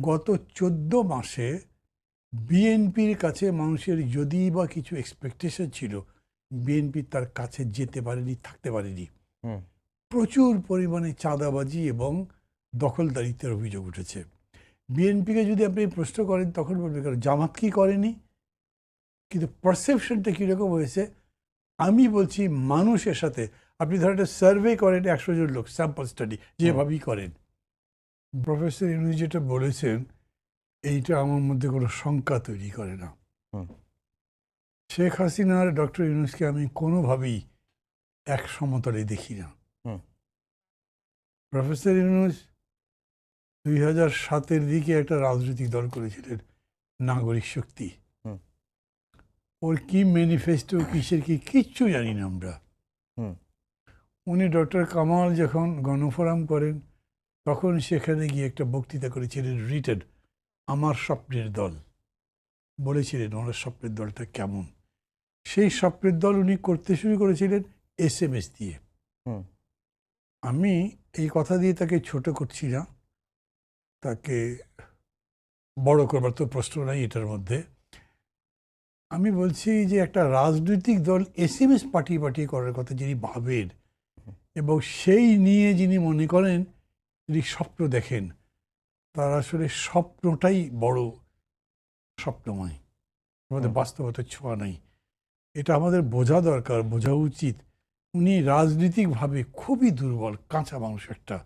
গত 14 মাসে বিএনপির কাছে মানুষের যদি বা কিছু এক্সপেকটেশন ছিল, বিএনপি তার কাছে যেতে পারেনি, থাকতে পারেনি। প্রচুর পরিমাণে চাঁদাবাজি এবং দখলদারিত্বের অভিযোগ উঠেছে। বিএনপিকে যদি আপনি প্রশ্ন করেন তখন বলবে কারণ জামাত কি করেনি, কিন্তু পারসেপশনটা কীরকম হয়েছে আমি বলছি মানুষের সাথে। আপনি ধরেন একটা সার্ভে করেন 100 জন লোক, স্যাম্পল স্টাডি যেভাবেই করেন, প্রফেসর ইউনূস যেটা বলেছেন এইটা আমার মধ্যে কোনো শঙ্কা তৈরি করে না। শেখ হাসিনার ডক্টর ইউনূসকে আমি কোনোভাবেই এক সমতলে দেখি না। প্রফেসর ইউনূস 2007-এর দিকে একটা রাজনৈতিক দল করেছিলেন, নাগরিক শক্তি। ওর কি ম্যানিফেস্টো, কিসের কি, কিচ্ছু জানি না আমরা। উনি ডক্টর কামাল যখন গণফোরাম করেন তখন সেখানে গিয়ে একটা বক্তৃতা করেছিলেন রিটেন, আমার স্বপ্নের দল বলেছিলেন ওনার স্বপ্নের দলটা কেমন। সেই স্বপ্নের দল উনি করতে শুরু করেছিলেন SMS দিয়ে। আমি এই কথা দিয়ে তাকে ছোট করছি না, তাকে বড় করবার তো প্রশ্ন নাই এটার মধ্যে। আমি বলছি যে একটা রাজনৈতিক দল SMS পাঠিয়ে করার কথা যিনি ভাবেন এবং সেই নিয়ে যিনি মনে করেন, যিনি স্বপ্ন দেখেন, তার আসলে স্বপ্নটাই বড় স্বপ্নময়, আমাদের বাস্তবতার ছোঁয়া নাই। এটা আমাদের বোঝা দরকার, বোঝা উচিত। উনি রাজনৈতিকভাবে খুবই দুর্বল, কাঁচা মানুষ একটা,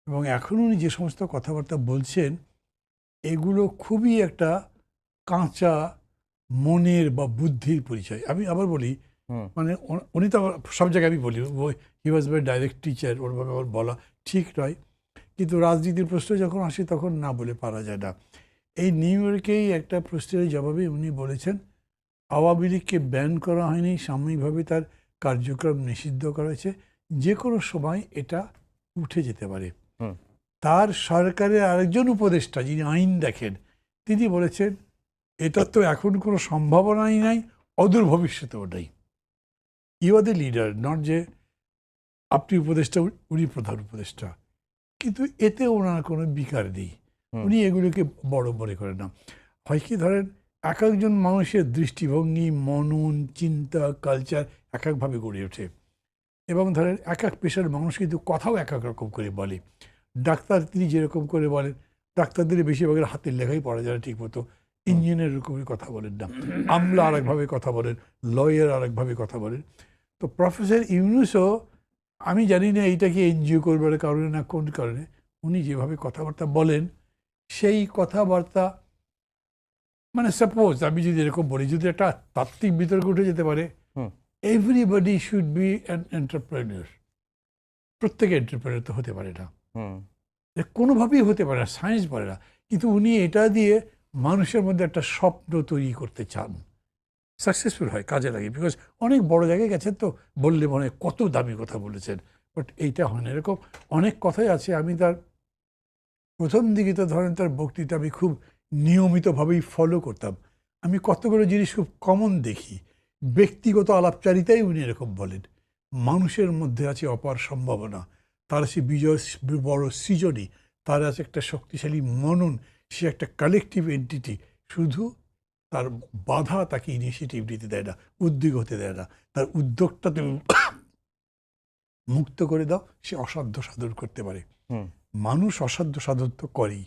এবং এখন উনি যে সমস্ত কথাবার্তা বলছেন এগুলো খুবই একটা কাঁচা মনের বা বুদ্ধির পরিচয়। আমি আবার বলি, মানে উনি তো সব জায়গায় আমি বলি হি ওয়াজ মাই ডাইরেক্ট টিচার, ওরভাবে আমার বলা ঠিক নয়, কিন্তু রাজনীতির প্রশ্ন যখন আসে তখন না বলে পারা যায় না। এই নিউ ইয়র্কেই একটা প্রশ্নের জবাবে উনি বলেছেন আওয়ামী লীগকে ব্যান করা হয়নি, সাময়িকভাবে তার কার্যক্রম নিষিদ্ধ করা হয়েছে, যে কোনো সময় এটা উঠে যেতে পারে। তার সরকারের আরেকজন উপদেষ্টা যিনি আইন দেখেন তিনি বলেছেন এটা তো এখন কোনো সম্ভাবনাই নাই, অদূর ভবিষ্যতেও নাই। You are the leader, not যে আপনি উপদেষ্টা উনি প্রধান উপদেষ্টা, কিন্তু এতে ওনার কোনো বিকার নেই, উনি এগুলোকে বড় মনে করেন না। হয় কি ধরেন এক একজন মানুষের দৃষ্টিভঙ্গি, মনন, চিন্তা, কালচার এক একভাবে গড়ে ওঠে, এবং ধরেন এক এক পেশার মানুষ কিন্তু কথাও এক এক রকম করে বলে। ডাক্তার তিনি যেরকম করে বলেন, ডাক্তারদের বেশিরভাগের হাতের লেখাই পড়া যায় ঠিক মতো, ইঞ্জিনিয়ার এরকমই কথা বলেন না, আমলা আরেকভাবে কথা বলেন, লয়ার আরেকভাবে কথা বলেন। তো প্রফেসর ইউনূসও আমি জানি না এইটাকে এনজিও করবার কারণে না কোন কারণে উনি যেভাবে কথাবার্তা বলেন সেই কথাবার্তা, মানে সাপোজ আমি যদি এরকম বলি, যদি একটা তাত্ত্বিক বিতর্ক উঠে যেতে পারে, everybody should be an entrepreneur, প্রত্যেকে এন্টারপ্রেনিউর তো হতে পারে না, কোনোভাবেই হতে পারে না, সায়েন্স পারে না, কিন্তু উনি এটা দিয়ে মানুষের মধ্যে একটা স্বপ্ন তৈরি করতে চান, সাকসেসফুল হয়, কাজে লাগে। বিকজ অনেক বড় জায়গায় গেছেন তো, বললে মনে হয় কত দামি কথা বলেছেন, বাট এইটা হয় না। এরকম অনেক কথাই আছে। আমি তার প্রথম দিকে তো ধরেন তার বক্তৃতা আমি খুব নিয়মিতভাবেই ফলো করতাম। আমি কতগুলো জিনিস খুব কমন দেখি। ব্যক্তিগত আলাপচারিতাই উনি এরকম বলেন, মানুষের মধ্যে আছে অপার সম্ভাবনা, তার আছে বিজয়, বড় সৃজনী, তার আছে একটা শক্তিশালী মনন, সে একটা কালেকটিভ এন্টিটি, শুধু তার বাধা তাকে ইনিশিয়েটিভ নিতে দেয় না, উদ্যোগ হতে দেয় না। তার উদ্যোগটা তুমি মুক্ত করে দাও, সে অসাধ্য সাধন করতে পারে। মানুষ অসাধ্য সাধন তো করেই।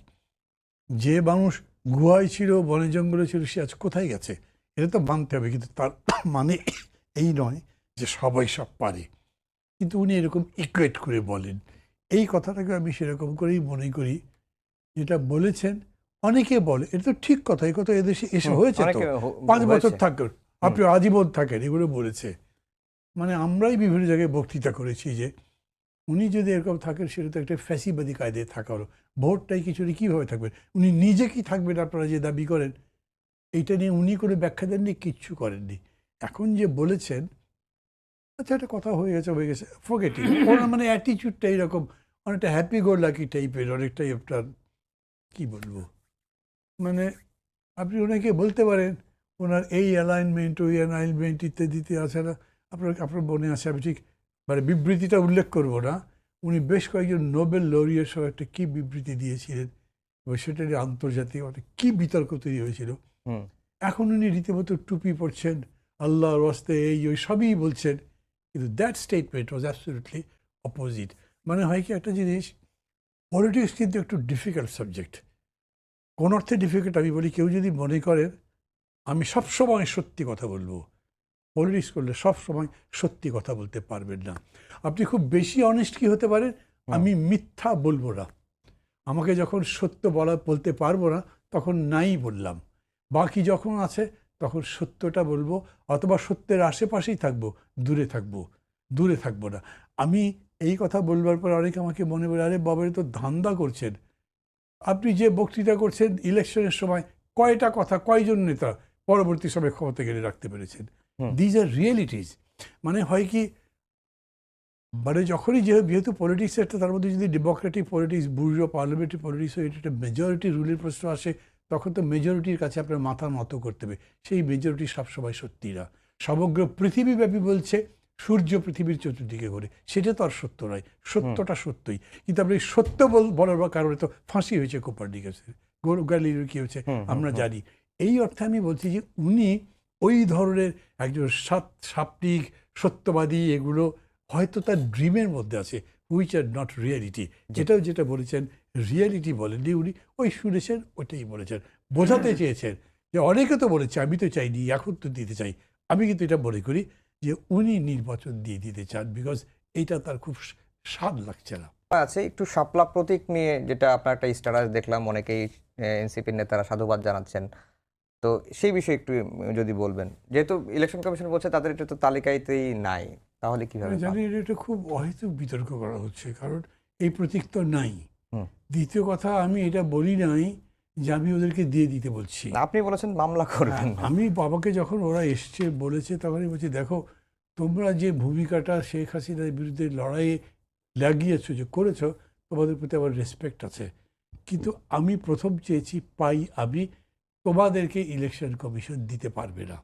যে মানুষ গুহায় ছিল, বনে জঙ্গলে ছিল, সে আজ কোথায় গেছে এটা তো মানতে হবে, কিন্তু তার মানে এই নয় যে সবাই সব পারে। কিন্তু উনি এরকম ইকুয়েট করে বলেন, এই কথাটাকে আমি সেরকম করেই মনে করি। যেটা বলেছেন অনেকে বলে এটা তো ঠিক কথা, এই কথা এদেশে এসে হয়েছে তো, 5 বছর থাকেন আপনি আজীবন থাকেন, এগুলো বলেছে। মানে আমরাই বিভিন্ন জায়গায় বক্তৃতা করেছি যে উনি যদি এরকম থাকেন সেটা তো একটা ফ্যাসিবাদী কায়দায় থাকা হলো। ভোটটাই কিছু কীভাবে থাকবেন, উনি নিজে কি থাকবেন আপনারা যে দাবি করেন, এইটা নিয়ে উনি কোনো ব্যাখ্যা দেননি, কিচ্ছু করেননি। এখন যে বলেছেন আচ্ছা একটা কথা হয়ে গেছে ফরগেটিং, ওনার মানে অ্যাটিচিউডটা এইরকম অনেকটা হ্যাপি গো লাকি টাইপের, অনেকটাই আপনার কী বলবো, মানে আপনি ওনাকে বলতে পারেন ওনার এই অ্যালাইনমেন্ট, ওই অ্যালাইনমেন্ট ইত্যাদিতে আছে না, আপনার মনে আছে, আমি ঠিক মানে বিবৃতিটা উল্লেখ করবো না, উনি বেশ কয়েকজন নোবেল লরিয়ের সহ একটা কী বিবৃতি দিয়েছিলেন, এবং সেটা নিয়ে আন্তর্জাতিক কি বিতর্ক তৈরি হয়েছিল। এখন উনি রীতিমতো টুপি পরছেন, আল্লাহর ওয়াস্তে এই ওই সবই বলছেন, কিন্তু that statement was absolutely opposite. মানে হয় কি একটা জিনিস, পলিটিক্স কিন্তু একটু ডিফিকাল্ট সাবজেক্ট। কোন অর্থে ডিফিকাল্ট আমি বলি, কেউ যদি মনে করেন আমি সবসময় সত্যি কথা বলবো, পলিটিক্স করলে সবসময় সত্যি কথা বলতে পারবেন না। আপনি খুব বেশি অনেস্ট কি হতে পারেন, আমি মিথ্যা বলবো না, আমাকে যখন সত্য বলতে পারবো না তখন নাই বললাম, বাকি যখন আছে তখন সত্যটা বলবো, অথবা সত্যের আশেপাশেই থাকবো, দূরে থাকবো না। আমি এই কথা বলবার পর অনেকে আমাকে মনে বলে, আরে বাবারে তো ধান্দা করছেন আপনি, যে বক্তৃতা করছেন ইলেকশনের সময় কয়টা কথা কয়জন নেতা পরবর্তী সময় ক্ষমতা গেলে রাখতে পেরেছেন। These are realities. মানে হয় কি, মানে যখনই যেহেতু পলিটিক্স একটা, তার মধ্যে যদি Democratic politics, bourgeois parliamentary politics হয়, এটা একটা মেজরিটি রুলের প্রশ্ন আসে, তখন তো মেজরিটির কাছে আপনার মাথা নত করতে হবে। সেই মেজরিটি সবসময় সত্যি না। সমগ্র পৃথিবীব্যাপী বলছে সূর্য পৃথিবীর চতুর্দিকে ঘোরে, সেটা তো আর সত্য নয়, সত্যটা সত্যই। কিন্তু আপনি সত্য বলার কারণে তো ফাঁসি হয়েছে কোপারনিকাসের, গ্যালিলিওর কি হয়েছে আমরা জানি। এই অর্থে আমি বলছি যে উনি ওই ধরনের একজন সাত্ত্বিক সত্যবাদী, এগুলো হয়তো তার ড্রিমের মধ্যে আছে, হুইচ আর নট রিয়েলিটি। যেটা বলেছেন রিয়েলিটি বলেননি উনি, ওই শুনেছেন ওইটাই বলেছেন, বোঝাতে চেয়েছেন যে অনেকে তো বলেছে আমি তো চাইনি, এখন তো দিতে চাই। আমি কিন্তু এটা মনে করি যে উনি নির্বাচন দিয়ে দিতে চান, বিকজ এইটা তার খুব স্বাদ লাগছে না। আছে একটু শাপলা প্রতীক নিয়ে, যেটা আপনার একটা স্ট্যাটাস দেখলাম, অনেকেই এনসিপির নেতারা সাধুবাদ জানাচ্ছেন, তো সেই বিষয়ে একটু যদি বলবেন, যেহেতু ইলেকশন কমিশন বলছে তাদের এটা তো তালিকাতেই নাই, তাহলে কিভাবে? জানি এটা খুব অহেতুক বিতর্ক করা হচ্ছে, কারণ এই প্রতীক তো নাই। দ্বিতীয় কথা, আমি এটা বলি নাই যে আমি ওদেরকে দিয়ে দিতে বলছি। আপনি বলেছেন মামলা করবেন। আমি বাবাকে যখন ওরা এসছে বলেছে, তখনই বলছি দেখো তোমরা যে ভূমিকাটা শেখ হাসিনার বিরুদ্ধে লড়াইয়ে লাগিয়েছো, যে করেছো, তোমাদের প্রতি আমার রেসপেক্ট আছে, কিন্তু আমি প্রথম চেয়েছি আমি তোমাদেরকে ইলেকশন কমিশন দিতে পারবে না।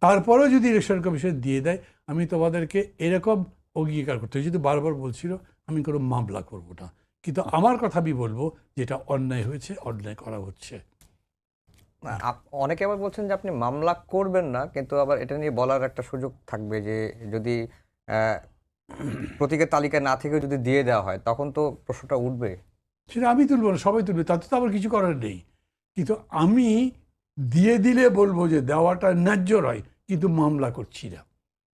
তারপরেও যদি ইলেকশন কমিশন দিয়ে দেয়, আমি তোমাদেরকে এরকম অঙ্গীকার করতে, যেহেতু বারবার বলছিল আমি কোনো মামলা করব না, কিন্তু আমার কথা আমি বলবো যেটা অন্যায় হয়েছে, অন্যায় করা হচ্ছে। অনেকে আবার বলছেন যে আপনি মামলা করবেন না, কিন্তু আবার এটা নিয়ে বলার একটা সুযোগ থাকবে যে যদি প্রতীকের তালিকায় না থেকে যদি দিয়ে দেওয়া হয়, তখন তো প্রশ্নটা উঠবে। সেটা আমি তুলব না, সবাই তুলবে, তাতে তো আবার কিছু করার নেই। কিন্তু আমি দিয়ে দিলে বলবো যে দেওয়াটা ন্যায্য নয়, কিন্তু মামলা করছি না।